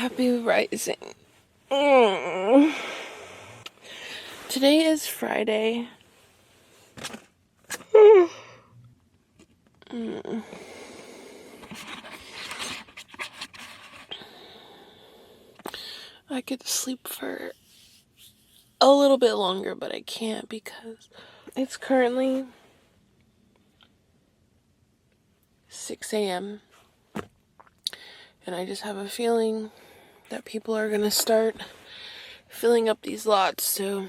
Happy rising. Today is Friday. I could sleep for a little bit longer, but I can't because it's currently 6 a.m. and I just have a feeling that people are gonna start filling up these lots, so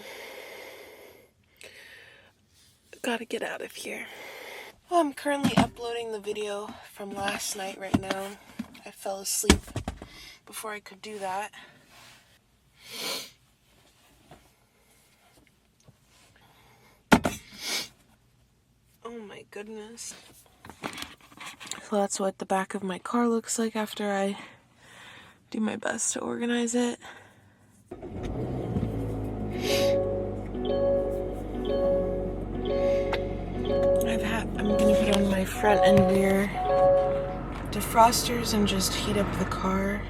gotta get out of here. Well, I'm currently uploading the video from last night right now. I fell asleep before I could do that. Oh my goodness. So that's what the back of my car looks like after I do my best to organize it. I'm gonna put on my front and rear defrosters and just heat up the car.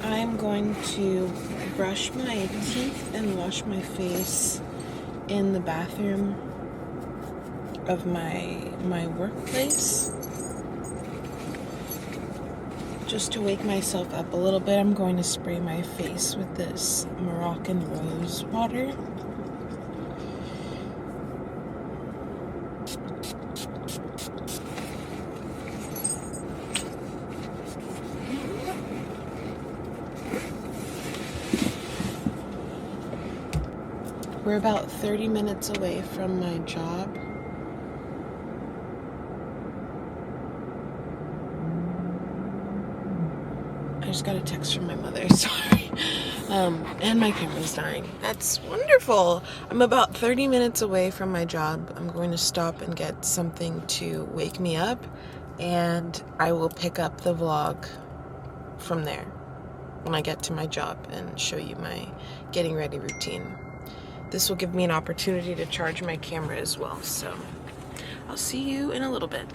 I'm going to brush my teeth and wash my face in the bathroom of my workplace. Just to wake myself up a little bit, I'm going to spray my face with this Moroccan rose water. We're about 30 minutes away from my job. I just got a text from my mother, sorry. And my camera's dying. That's wonderful. I'm about 30 minutes away from my job. I'm going to stop and get something to wake me up, and I will pick up the vlog from there when I get to my job and show you my getting ready routine. This will give me an opportunity to charge my camera as well, so I'll see you in a little bit.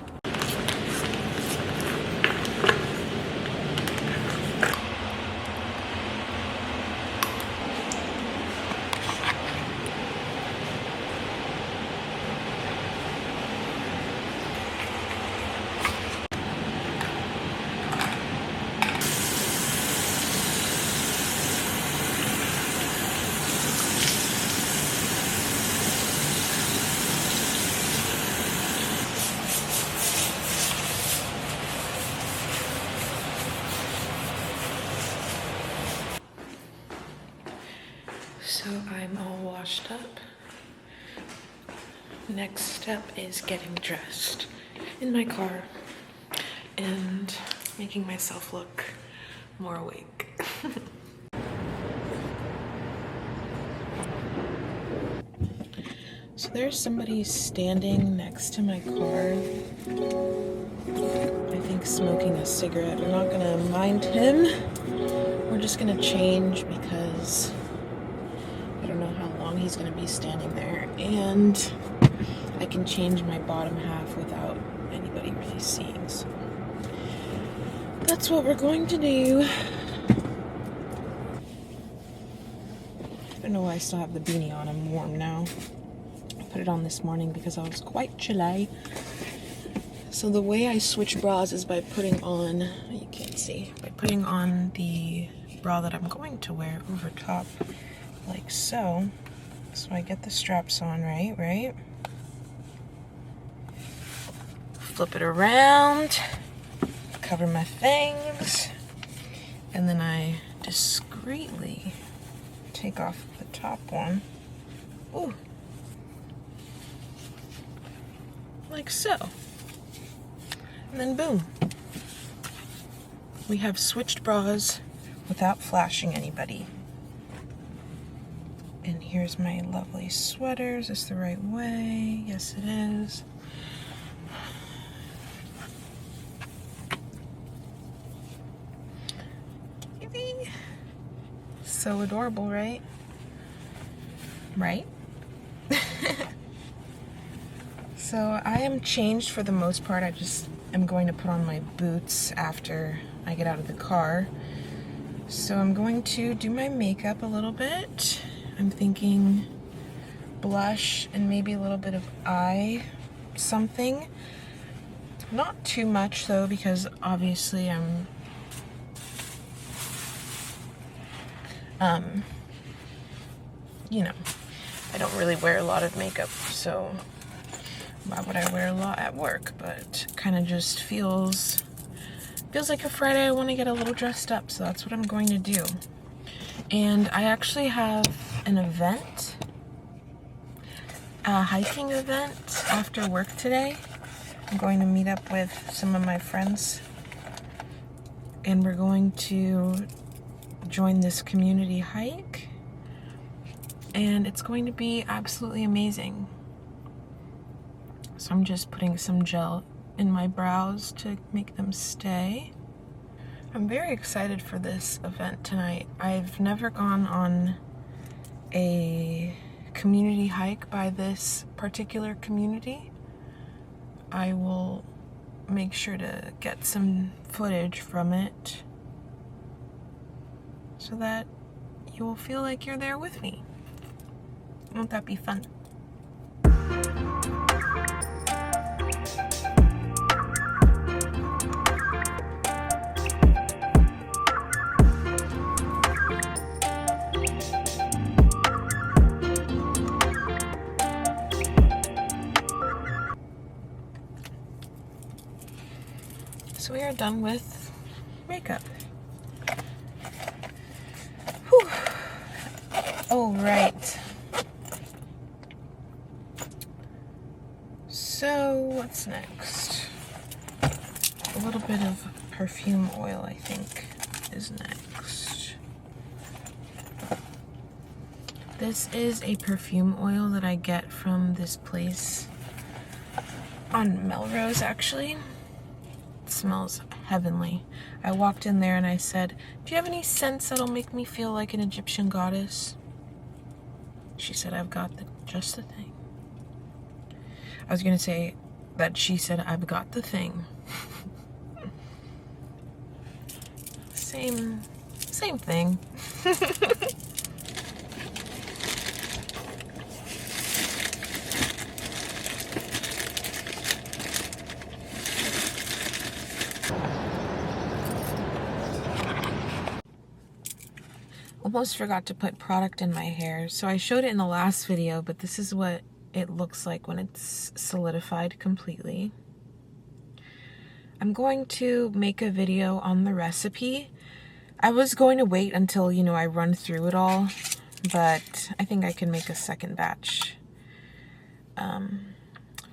So I'm all washed up. Next step is getting dressed in my car and making myself look more awake. So there's somebody standing next to my car, I think smoking a cigarette. I'm not gonna mind him. We're just gonna change because I don't know how long he's gonna be standing there, and I can change my bottom half without anybody really seeing, so that's what we're going to do. I don't know why I still have the beanie on. I'm warm now. I put it on this morning because I was quite chilly. So the way I switch bras is by putting on, you can't see, by putting on the bra that I'm going to wear over top, like so. So I get the straps on right? Flip it around, cover my things, and then I discreetly take off the top one. Ooh. Like so. And then boom. We have switched bras without flashing anybody. And here's my lovely sweater. Is this the right way? Yes, it is. So adorable, right? right? So I am changed for the most part. I just am going to put on my boots after I get out of the car. So I'm going to do my makeup a little bit. I'm thinking blush and maybe a little bit of eye something. Not too much though, because obviously I'm you know, I don't really wear a lot of makeup, so why would I wear a lot at work? But kind of just feels like a Friday. I want to get a little dressed up, so that's what I'm going to do. And I actually have an event, a hiking event after work today. I'm going to meet up with some of my friends, and we're going to join this community hike, and it's going to be absolutely amazing. So I'm just putting some gel in my brows to make them stay. I'm very excited for this event tonight. I've never gone on a community hike by this particular community. I will make sure to get some footage from it so that you will feel like you're there with me. Won't that be fun? So we are done with makeup. Whew. Oh, right. So what's next? A little bit of perfume oil, I think, is next. This is a perfume oil that I get from this place on Melrose, actually. It smells heavenly. I walked in there and I said, "Do you have any scents that'll make me feel like an Egyptian goddess?" She said, "I've got just the thing." I was gonna say that she said, "I've got the thing." Same thing. Almost forgot to put product in my hair. So I showed it in the last video, but this is what it looks like when it's solidified completely. I'm going to make a video on the recipe. I was going to wait until, I run through it all, but I think I can make a second batch.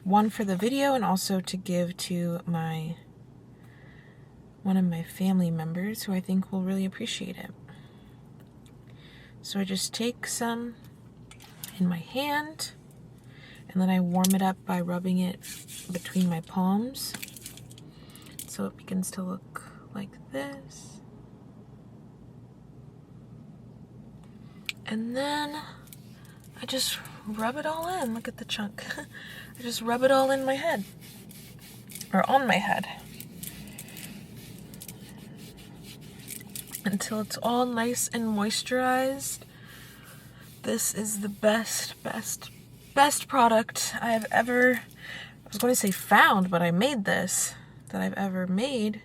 One for the video and also to give to one of my family members who I think will really appreciate it. So I just take some in my hand, and then I warm it up by rubbing it between my palms. So it begins to look like this. And then I just rub it all in. Look at the chunk. I just rub it all in my head. Or on my head. Until it's all nice and moisturized. This is the best product I have ever, I was going to say found, but I made this, that I've ever made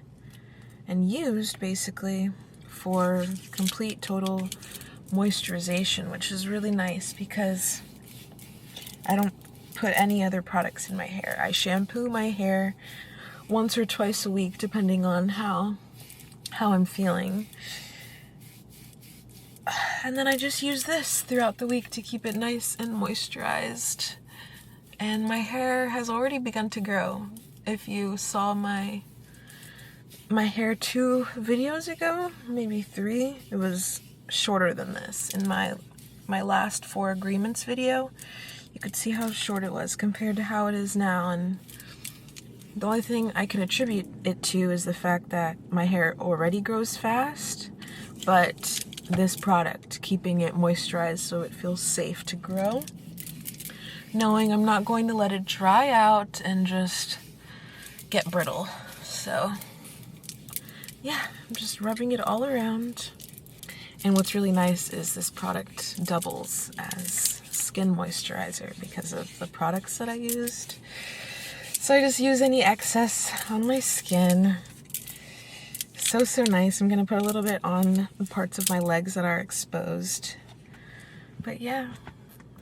and used basically for complete total moisturization, which is really nice because I don't put any other products in my hair. I shampoo my hair once or twice a week depending on how I'm feeling. And then I just use this throughout the week to keep it nice and moisturized. And my hair has already begun to grow. If you saw my hair 2 videos ago, maybe 3, it was shorter than this. In my last 4 agreements video, you could see how short it was compared to how it is now. And the only thing I can attribute it to is the fact that my hair already grows fast, but this product, keeping it moisturized so it feels safe to grow, knowing I'm not going to let it dry out and just get brittle. So yeah, I'm just rubbing it all around. And what's really nice is this product doubles as skin moisturizer because of the products that I used. So I just use any excess on my skin. So nice. I'm gonna put a little bit on the parts of my legs that are exposed. But yeah,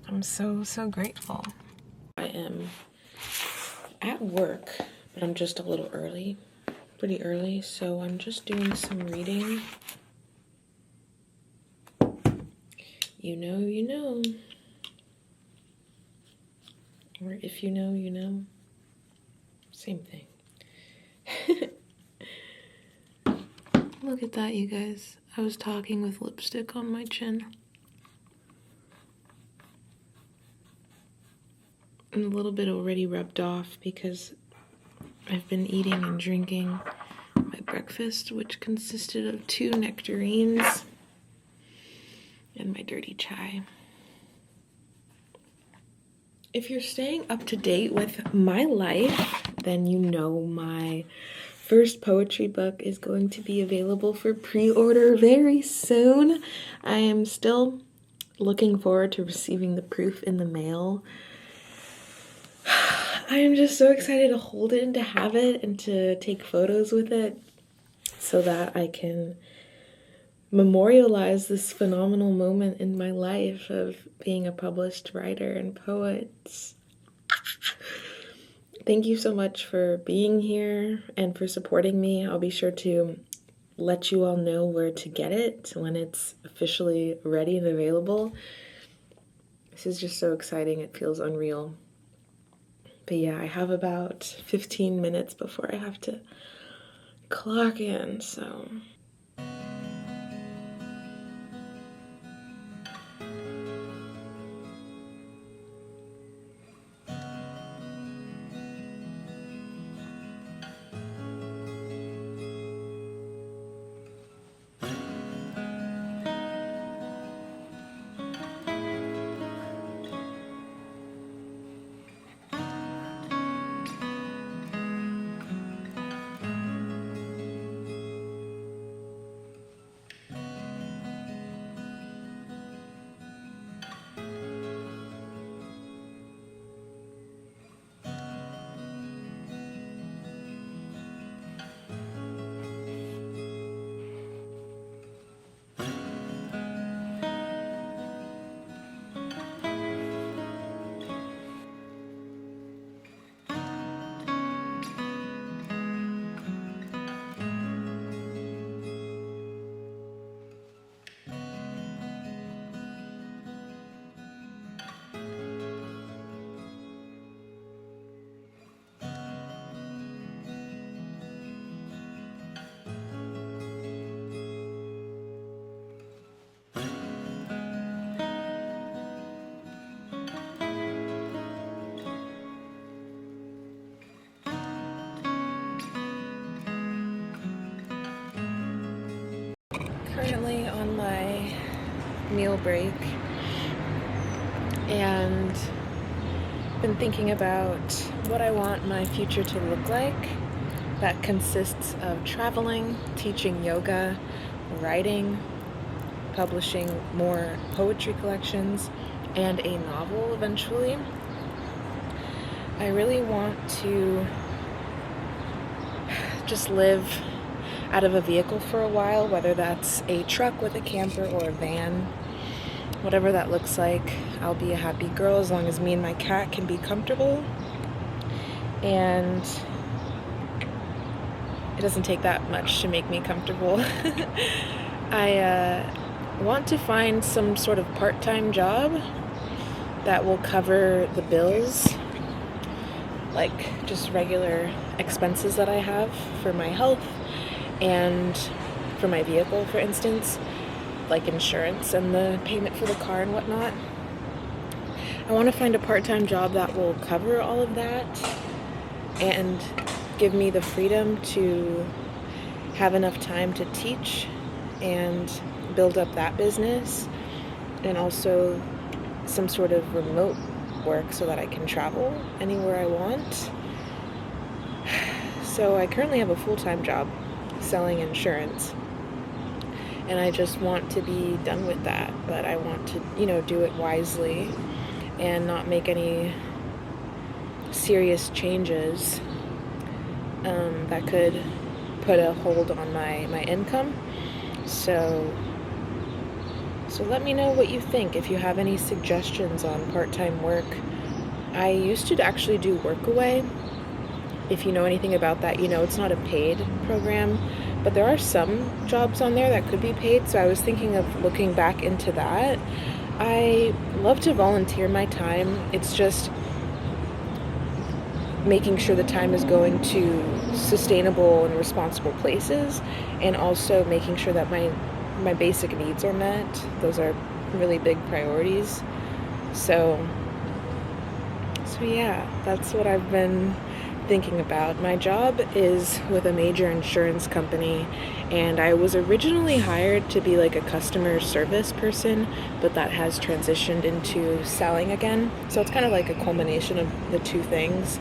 I'm so grateful. I am at work, but I'm just a little early, pretty early, so I'm just doing some reading. You know, you know. Or if you know, you know. Same thing. Look at that, you guys. I was talking with lipstick on my chin. And a little bit already rubbed off because I've been eating and drinking my breakfast, which consisted of 2 nectarines and my dirty chai. If you're staying up to date with my life, then you know my first poetry book is going to be available for pre-order very soon. I am still looking forward to receiving the proof in the mail. I am just so excited to hold it and to have it and to take photos with it so that I can memorialize this phenomenal moment in my life of being a published writer and poet. Thank you so much for being here and for supporting me. I'll be sure to let you all know where to get it when it's officially ready and available. This is just so exciting. It feels unreal. But yeah, I have about 15 minutes before I have to clock in, so... Currently on my meal break and been thinking about what I want my future to look like. That consists of traveling, teaching yoga, writing, publishing more poetry collections, and a novel eventually. I really want to just live out of a vehicle for a while, whether that's a truck with a camper or a van. Whatever that looks like, I'll be a happy girl as long as me and my cat can be comfortable. And it doesn't take that much to make me comfortable. I want to find some sort of part-time job that will cover the bills, like just regular expenses that I have for my health and for my vehicle, for instance, like insurance and the payment for the car and whatnot. I want to find a part-time job that will cover all of that and give me the freedom to have enough time to teach and build up that business, and also some sort of remote work so that I can travel anywhere I want. So I currently have a full-time job selling insurance, and I just want to be done with that, but I want to, do it wisely and not make any serious changes that could put a hold on my income. So let me know what you think, if you have any suggestions on part-time work. I used to actually do Workaway. If you know anything about that, it's not a paid program, but there are some jobs on there that could be paid, so I was thinking of looking back into that. I love to volunteer my time. It's just making sure the time is going to sustainable and responsible places, and also making sure that my basic needs are met. Those are really big priorities. So yeah, that's what I've been thinking about. My job is with a major insurance company, and I was originally hired to be like a customer service person, but that has transitioned into selling again. So it's kind of like a culmination of the two things.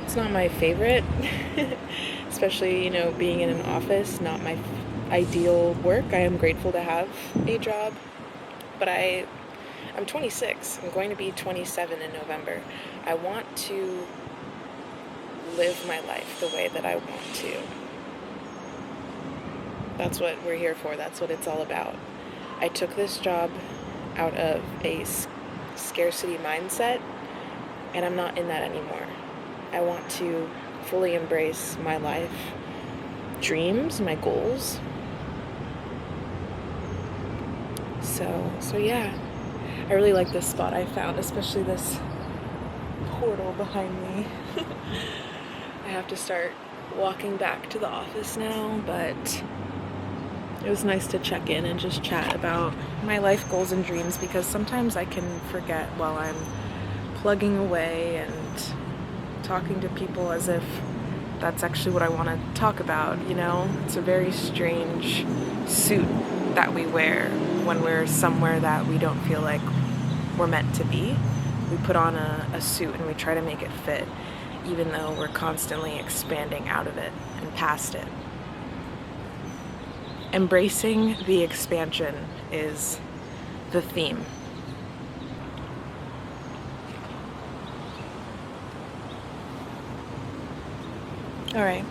It's not my favorite, especially, being in an office, not my ideal work. I am grateful to have a job, but I'm 26. I'm going to be 27 in November. I want to live my life the way that I want to. That's what we're here for. That's what it's all about. I took this job out of a scarcity mindset, and I'm not in that anymore. I want to fully embrace my life dreams, my goals. So yeah. I really like this spot I found, especially this portal behind me. I have to start walking back to the office now, but it was nice to check in and just chat about my life goals and dreams, because sometimes I can forget while I'm plugging away and talking to people as if that's actually what I want to talk about, It's a very strange suit that we wear when we're somewhere that we don't feel like we're meant to be. We put on a suit and we try to make it fit, even though we're constantly expanding out of it and past it. Embracing the expansion is the theme. All right.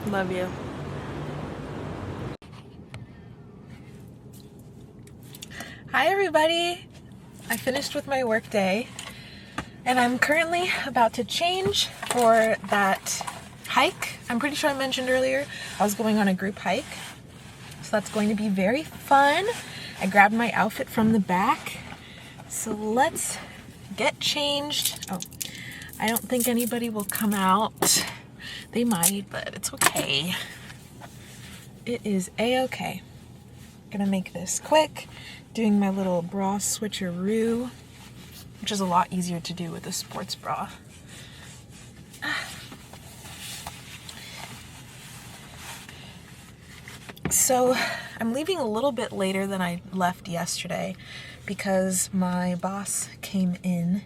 Love you. Hi, everybody. I finished with my work day, and I'm currently about to change for that hike. I'm pretty sure I mentioned earlier I was going on a group hike, so that's going to be very fun. I grabbed my outfit from the back, so let's get changed. Oh, I don't think anybody will come out. They might, but it's okay. It is a-okay. Gonna make this quick, doing my little bra switcheroo, which is a lot easier to do with a sports bra. So I'm leaving a little bit later than I left yesterday because my boss came in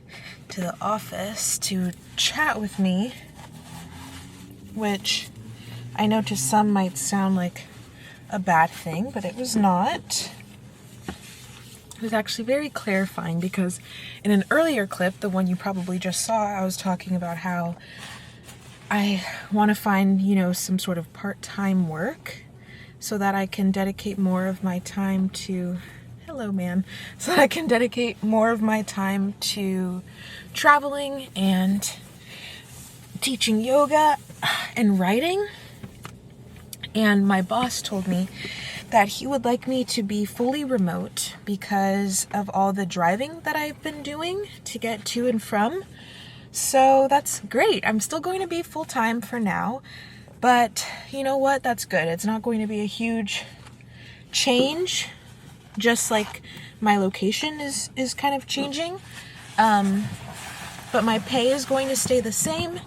to the office to chat with me, which I know to some might sound like a bad thing, but it was not. It was actually very clarifying, because in an earlier clip, the one you probably just saw, I was talking about how I want to find, some sort of part-time work so that I can dedicate more of my time to, so that I can dedicate more of my time to traveling and teaching yoga and writing. And my boss told me that he would like me to be fully remote because of all the driving that I've been doing to get to and from. So that's great. I'm still going to be full-time for now, but you know what? That's good. It's not going to be a huge change, just like my location is kind of changing. But my pay is going to stay the same,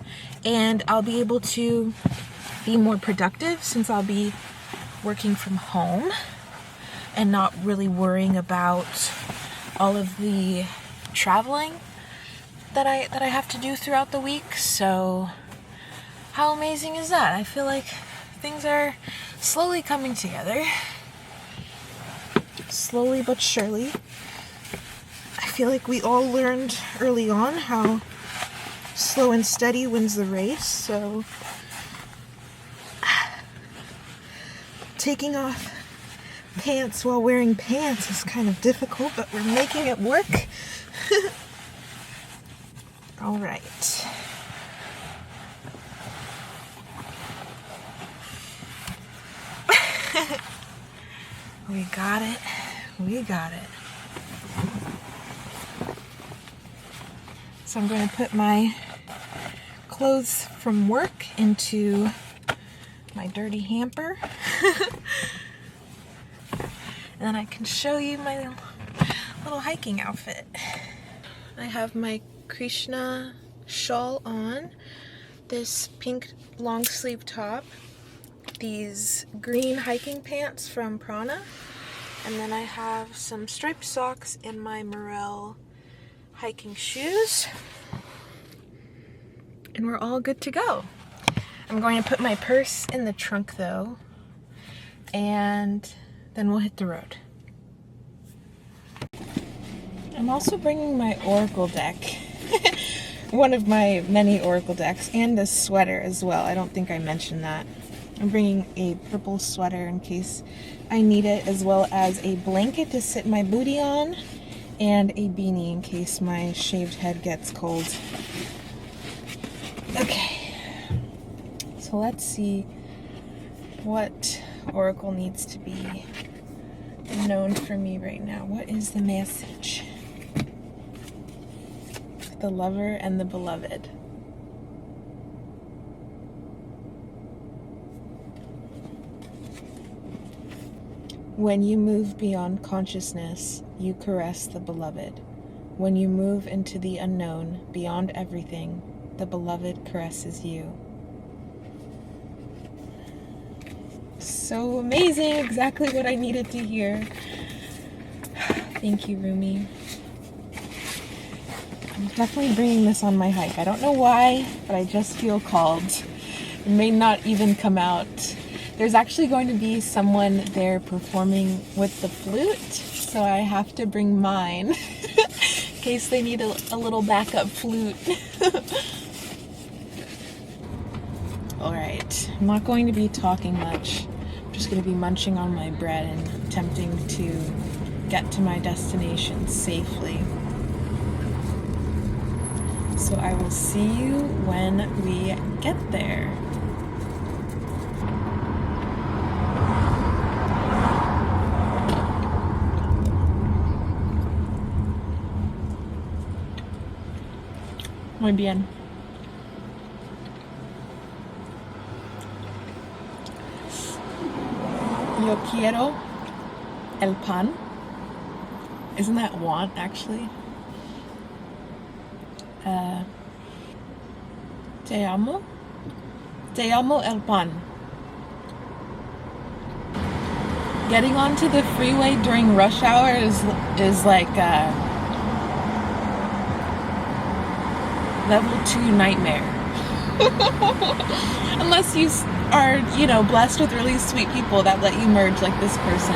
and I'll be able to be more productive since I'll be working from home and not really worrying about all of the traveling that I have to do throughout the week. So how amazing is that? I feel like things are slowly coming together. Slowly but surely. I feel like we all learned early on how slow and steady wins the race, so taking off pants while wearing pants is kind of difficult, but we're making it work. All right. We got it. We got it. So I'm going to put my clothes from work into my dirty hamper. And then I can show you my little hiking outfit. I have my Krishna shawl on, this pink long sleeve top, these green hiking pants from Prana, and then I have some striped socks and my Morel hiking shoes. And we're all good to go. I'm going to put my purse in the trunk though, and then we'll hit the road. I'm also bringing my Oracle deck. One of my many Oracle decks, and a sweater as well. I don't think I mentioned that. I'm bringing a purple sweater in case I need it, as well as a blanket to sit my booty on, and a beanie in case my shaved head gets cold. Okay, so let's see what Oracle needs to be known for me right now. What is the message? The lover and the beloved. When you move beyond consciousness, you caress the beloved. When you move into the unknown, beyond everything, the beloved caresses you. So amazing, exactly what I needed to hear. Thank you, Rumi. I'm definitely bringing this on my hike. I don't know why, but I just feel called. It may not even come out. There's actually going to be someone there performing with the flute, so I have to bring mine in case they need a little backup flute. Alright, I'm not going to be talking much. I'm just going to be munching on my bread and attempting to get to my destination safely. So I will see you when we get there. Muy bien. Yo quiero el pan. Isn't that want, actually? Te amo. Te amo el pan. Getting onto the freeway during rush hour is like level 2 nightmare. Unless you are, you know, blessed with really sweet people that let you merge like this person.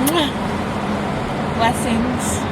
Mwah. Blessings.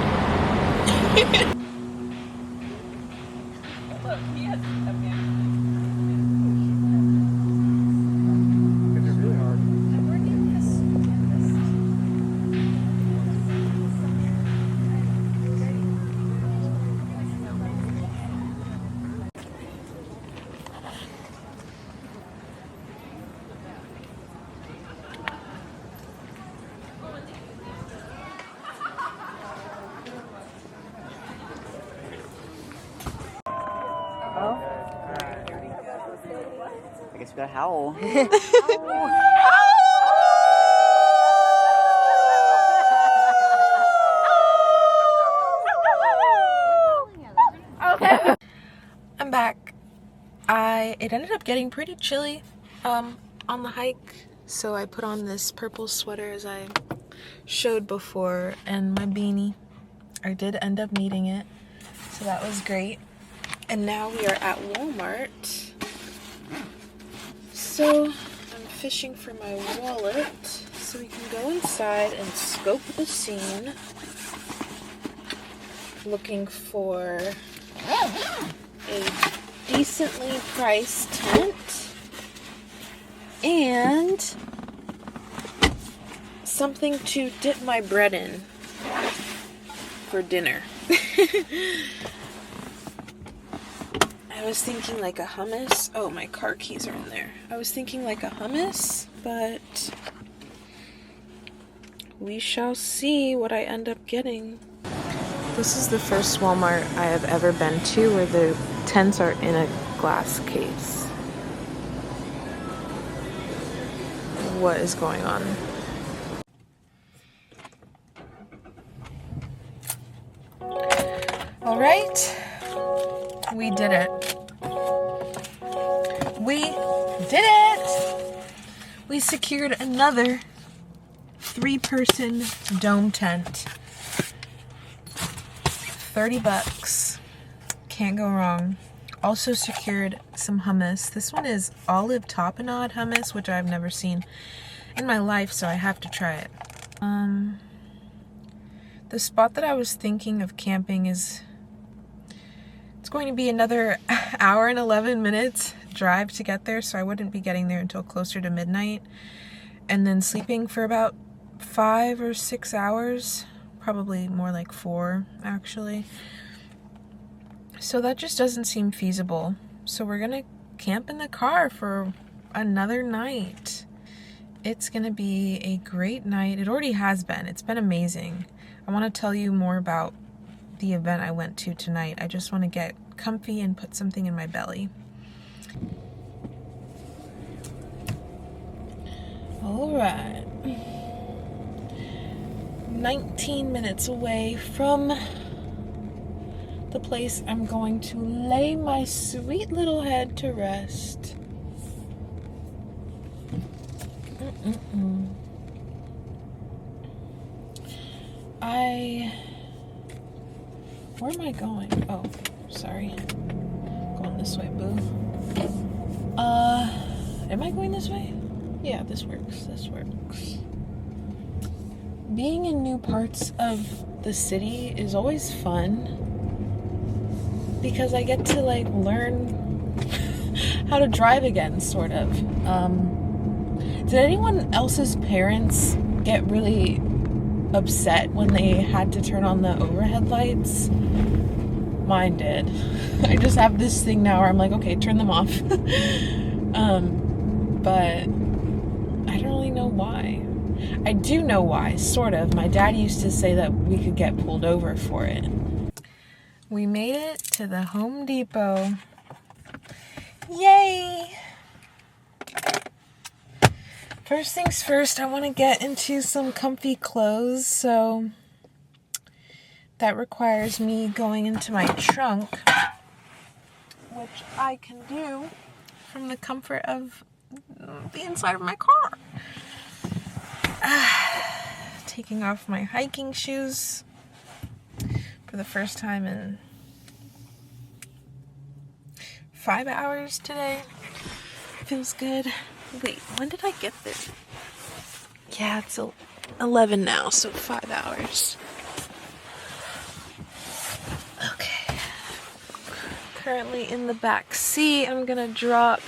I guess we gotta howl. I'm back. It ended up getting pretty chilly on the hike. So I put on this purple sweater as I showed before, and my beanie. I did end up needing it, so that was great. And now we are at Walmart. So I'm fishing for my wallet so we can go inside and scope the scene. Looking for a decently priced tent and something to dip my bread in for dinner. I was thinking like a hummus. Oh, my car keys are in there. I was thinking like a hummus, but we shall see what I end up getting. This is the first Walmart I have ever been to where the tents are in a glass case. What is going on? All right, we did it. We did it! We secured another 3-person dome tent. $30. Can't go wrong. Also secured some hummus. This one is olive tapenade hummus, which I've never seen in my life, so I have to try it. The spot that I was thinking of camping it's going to be another hour and 11 minutes drive to get there, so I wouldn't be getting there until closer to midnight, and then sleeping for about 5 or 6 hours. Probably more like 4, actually. So that just doesn't seem feasible. So we're gonna camp in the car for another night. It's gonna be a great night. It already has been. It's been amazing. I want to tell you more about the event I went to tonight. I just want to get comfy and put something in my belly. All right. 19 minutes away from the place I'm going to lay my sweet little head to rest. Where am I going? Oh, sorry. Going this way, boo. Am I going this way? Yeah, this works. This works. Being in new parts of the city is always fun because I get to like learn how to drive again, sort of. Did anyone else's parents get really upset when they had to turn on the overhead lights? Mine did. I just have this thing now where I'm like, okay, turn them off. But I don't really know why. I do know why, sort of. My dad used to say that we could get pulled over for it. We made it to the Home Depot. Yay! First things first, I want to get into some comfy clothes, so that requires me going into my trunk, which I can do from the comfort of the inside of my car. Taking off my hiking shoes for the first time in 5 hours today. Feels good. Wait, when did I get there? Yeah, it's 11 now, so 5 hours. Okay. Currently in the back seat. I'm gonna drop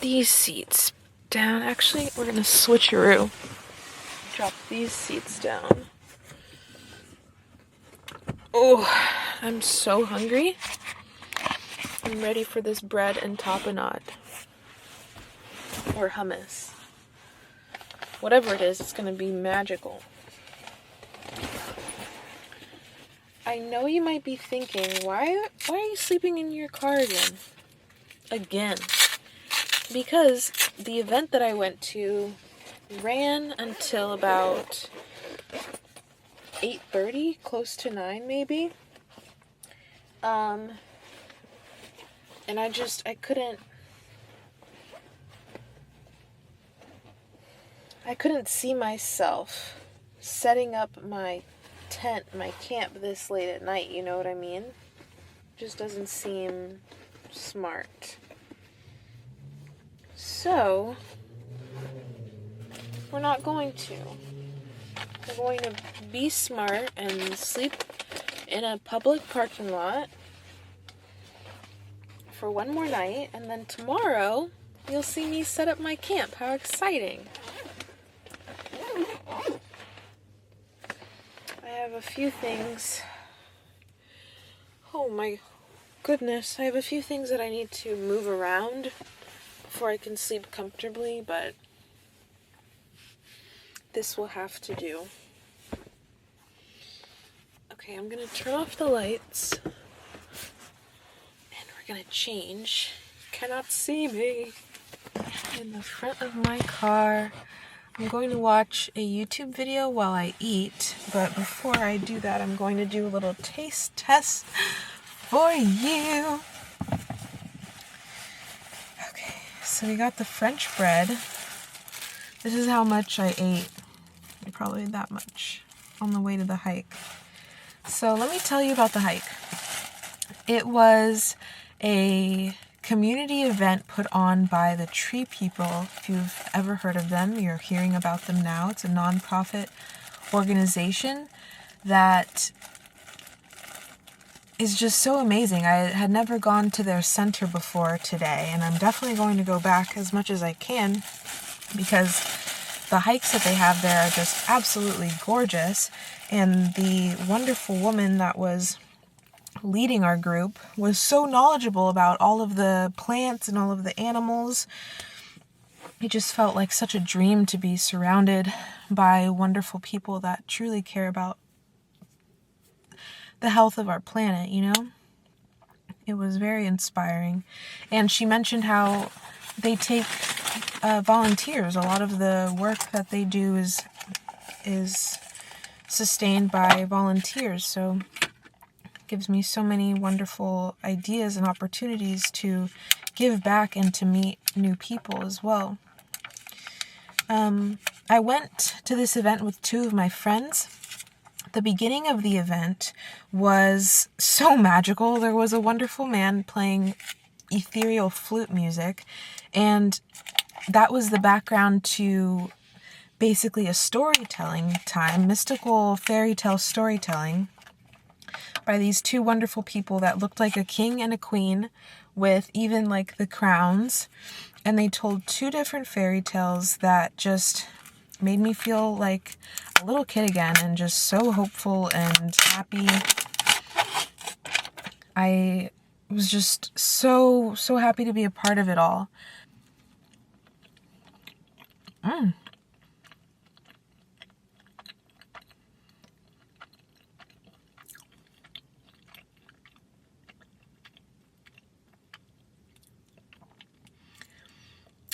these seats down. Actually, we're gonna switcheroo. Drop these seats down. Oh, I'm so hungry. I'm ready for this bread and tapenade. Or hummus. Whatever it is, it's gonna be magical. I know you might be thinking, why are you sleeping in your car again? Again. Because the event that I went to ran until about 8:30, close to 9 maybe. And I couldn't I couldn't see myself setting up my tent, my camp this late at night, you know what I mean? Just doesn't seem smart. So, we're not going to. We're going to be smart and sleep in a public parking lot for one more night, and then tomorrow you'll see me set up my camp. How exciting! I have a few things. Oh my goodness, I have a few things that I need to move around before I can sleep comfortably, but this will have to do. Okay, I'm gonna turn off the lights and we're gonna change. You cannot see me. In the front of my car, I'm going to watch a YouTube video while I eat, but before I do that, I'm going to do a little taste test for you. Okay, so we got the French bread. This is how much I ate. Probably that much on the way to the hike. So let me tell you about the hike. It was a community event put on by the Tree People. If you've ever heard of them, you're hearing about them now. It's a nonprofit organization that is just so amazing. I had never gone to their center before today, and I'm definitely going to go back as much as I can because the hikes that they have there are just absolutely gorgeous, and the wonderful woman that was leading our group was so knowledgeable about all of the plants and all of the animals. It just felt like such a dream to be surrounded by wonderful people that truly care about the health of our planet, you know? It was very inspiring. And she mentioned how they take volunteers. A lot of the work that they do is sustained by volunteers. So it gives me so many wonderful ideas and opportunities to give back and to meet new people as well. I went to this event with two of my friends. The beginning of the event was so magical. There was a wonderful man playing ethereal flute music, and that was the background to basically a storytelling time, mystical fairy tale storytelling by these two wonderful people that looked like a king and a queen with even like the crowns, and they told two different fairy tales that just made me feel like a little kid again and just so hopeful and happy. I was just so happy to be a part of it all.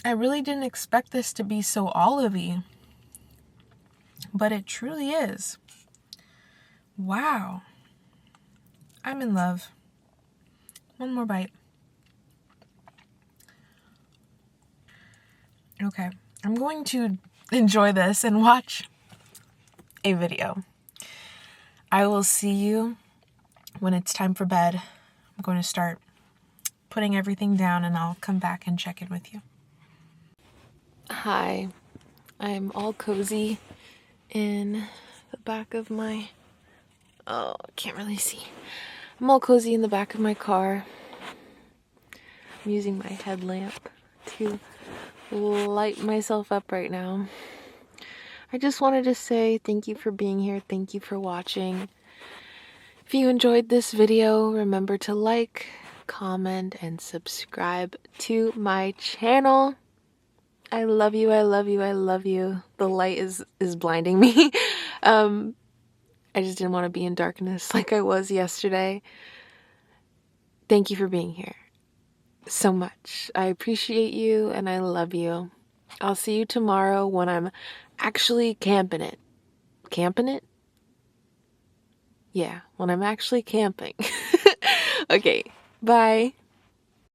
I really didn't expect this to be so olivey, but it truly is. Wow. I'm in love. One more bite. Okay, I'm going to enjoy this and watch a video. I will see you when it's time for bed. I'm going to start putting everything down and I'll come back and check in with you. Hi, I'm all cozy in the back of my, I can't really see. I'm all cozy in the back of my car. I'm using my headlamp to light myself up right now. I just wanted to say thank you for being here. Thank you for watching. If you enjoyed this video, remember to like, comment, and subscribe to my channel. I love you, I love you, I love you. The light is blinding me. I just didn't want to be in darkness like I was yesterday. Thank you for being here so much. I appreciate you and I love you. I'll see you tomorrow when I'm actually camping it. Camping it? Yeah, when I'm actually camping. Okay, bye.